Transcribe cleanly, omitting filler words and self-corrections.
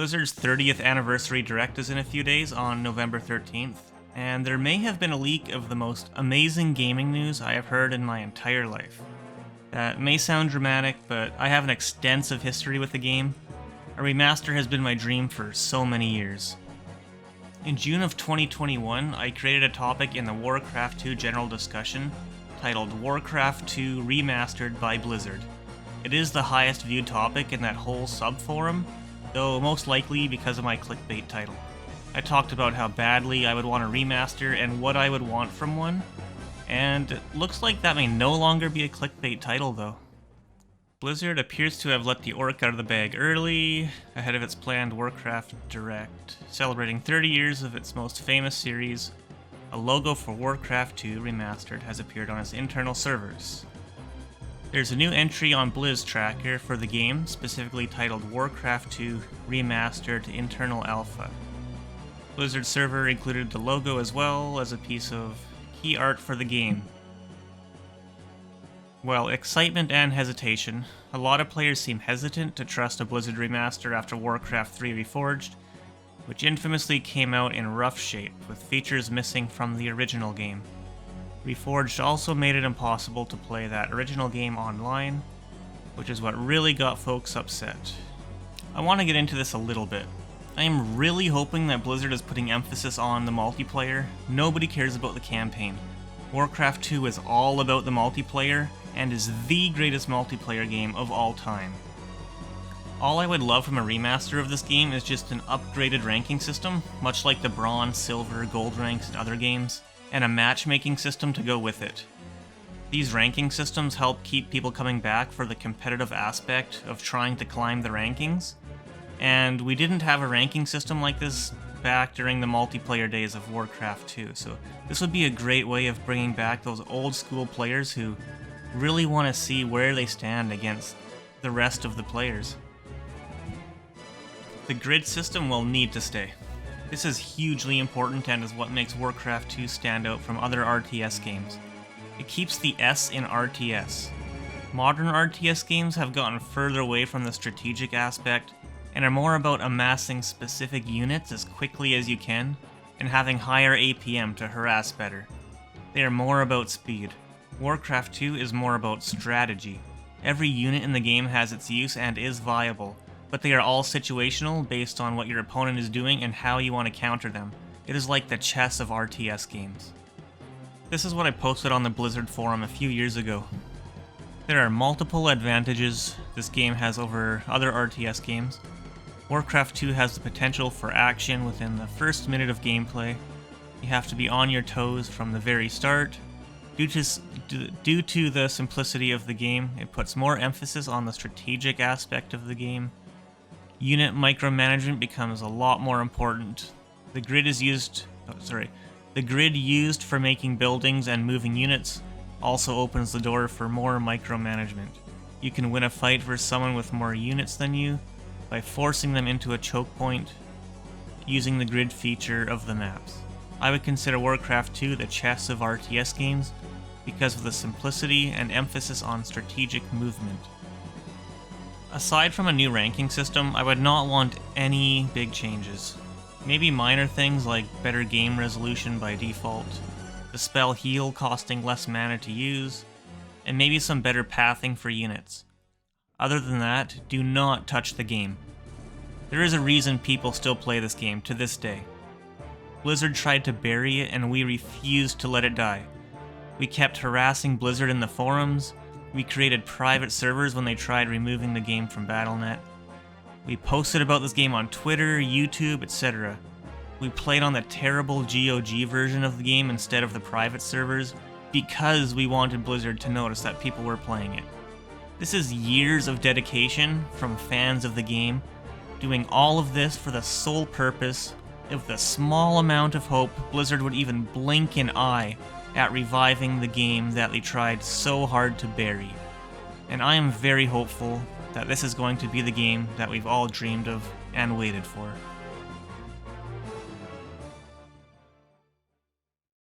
Blizzard's 30th anniversary direct is in a few days on November 13th, and there may have been a leak of the most amazing gaming news I have heard in my entire life. That may sound dramatic, but I have an extensive history with the game. A remaster has been my dream for so many years. In June of 2021, I created a topic in the Warcraft II general discussion titled Warcraft II Remastered by Blizzard. It is the highest viewed topic in that whole subforum, though most likely because of my clickbait title. I talked about how badly I would want a remaster and what I would want from one, and it looks like that may no longer be a clickbait title though. Blizzard appears to have let the orc out of the bag early, ahead of its planned Warcraft Direct, celebrating 30 years of its most famous series. A logo for Warcraft II Remastered has appeared on its internal servers. There's a new entry on Blizz Tracker for the game, specifically titled Warcraft II Remastered Internal Alpha. Blizzard server included the logo as well as a piece of key art for the game. Well, excitement and hesitation. A lot of players seem hesitant to trust a Blizzard remaster after Warcraft III Reforged, which infamously came out in rough shape, with features missing from the original game. Reforged also made it impossible to play that original game online, which is what really got folks upset. I want to get into this a little bit. I am really hoping that Blizzard is putting emphasis on the multiplayer. Nobody cares about the campaign. Warcraft II is all about the multiplayer, and is the greatest multiplayer game of all time. All I would love from a remaster of this game is just an upgraded ranking system, much like the bronze, silver, gold ranks in other games, and a matchmaking system to go with it. These ranking systems help keep people coming back for the competitive aspect of trying to climb the rankings, and we didn't have a ranking system like this back during the multiplayer days of Warcraft II, so this would be a great way of bringing back those old school players who really want to see where they stand against the rest of the players. The grid system will need to stay. This is hugely important and is what makes Warcraft II stand out from other RTS games. It keeps the S in RTS. Modern RTS games have gotten further away from the strategic aspect and are more about amassing specific units as quickly as you can and having higher APM to harass better. They are more about speed. Warcraft II is more about strategy. Every unit in the game has its use and is viable, but they are all situational based on what your opponent is doing and how you want to counter them. It is like the chess of RTS games. This is what I posted on the Blizzard forum a few years ago. There are multiple advantages this game has over other RTS games. Warcraft II has the potential for action within the first minute of gameplay. You have to be on your toes from the very start. Due to the simplicity of the game, it puts more emphasis on the strategic aspect of the game. Unit micromanagement becomes a lot more important. The grid used for making buildings and moving units also opens the door for more micromanagement. You can win a fight versus someone with more units than you by forcing them into a choke point using the grid feature of the maps. I would consider Warcraft II the chess of RTS games because of the simplicity and emphasis on strategic movement. Aside from a new ranking system, I would not want any big changes. Maybe minor things like better game resolution by default, the spell heal costing less mana to use, and maybe some better pathing for units. Other than that, do not touch the game. There is a reason people still play this game to this day. Blizzard tried to bury it and we refused to let it die. We kept harassing Blizzard in the forums. We created private servers when they tried removing the game from Battle.net. We posted about this game on Twitter, YouTube, etc. We played on the terrible GOG version of the game instead of the private servers because we wanted Blizzard to notice that people were playing it. This is years of dedication from fans of the game, doing all of this for the sole purpose of the small amount of hope Blizzard would even blink an eye at reviving the game that they tried so hard to bury. And I am very hopeful that this is going to be the game that we've all dreamed of and waited for.